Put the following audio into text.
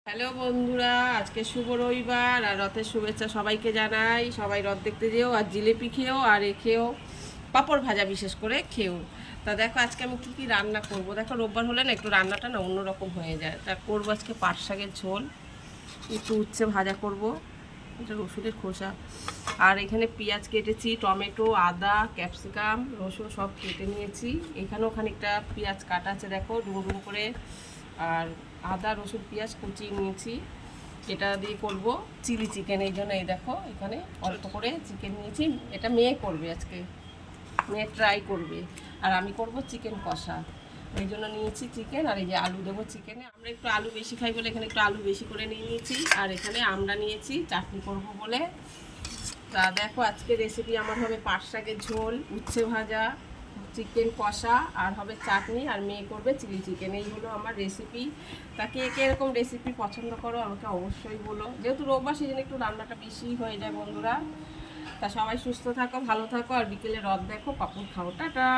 Hello বন্ধুরা, আজকে শুভ রবিবার আর রথের শুভেচ্ছা সবাইকে জানাই। সবাই রথ দেখতে যেও আর জিলিপি খেও আর খেও, পাঁপড় ভাজা বিশেষ করে খেও। তা দেখো আজকে আমি কী কী রান্না করব। দেখো রোববার হলে না একটু রান্নাটা না অন্যরকম হয়ে যায়। তা করবো আজকে পাট শাকের ঝোল, একটু উচ্ছে ভাজা করব, এটা রসুনের খোসা। আর এখানে পেঁয়াজ কেটেছি, টমেটো, আদা, ক্যাপসিকাম, রসুন সব কেটে নিয়েছি। এখানেও খানিকটা পেঁয়াজ কাটা আছে, দেখো ডুমো ডুমো করে। আর আদা রসুন পেঁয়াজ কুচিয়ে নিয়েছি, এটা দিয়ে করব চিলি চিকেন। এই জন্য এই দেখো এখানে অল্প করে চিকেন নিয়েছি। এটা মেয়ে করবে আজকে, মেয়ে ট্রাই করবে, আর আমি করব চিকেন কষা। এই জন্য নিয়েছি চিকেন, আর এই যে আলু দেবো চিকেনে। আমরা একটু আলু বেশি খাই বলে এখানে একটু আলু বেশি করে নিয়ে নিয়েছি। আর এখানে আমরা নিয়েছি চাটনি করব বলে। তা দেখো আজকে রেসিপি আমার হবে পাট শাকের ঝোল, উচ্ছে ভাজা, চিকেন কষা, আর হবে চাটনি, আর মেয়ে করবে চিলি চিকেন। এই হলো আমার রেসিপি। তা কে কে এরকম রেসিপি পছন্দ করো আমাকে অবশ্যই বলো। যেহেতু রোববার সিজনে একটু রান্নাটা বেশি হয়ে যায় বন্ধুরা। তা সবাই সুস্থ থাকো, ভালো থাকো, আর বিকেলে রথ দেখো, পাপড় খাও, টাটা।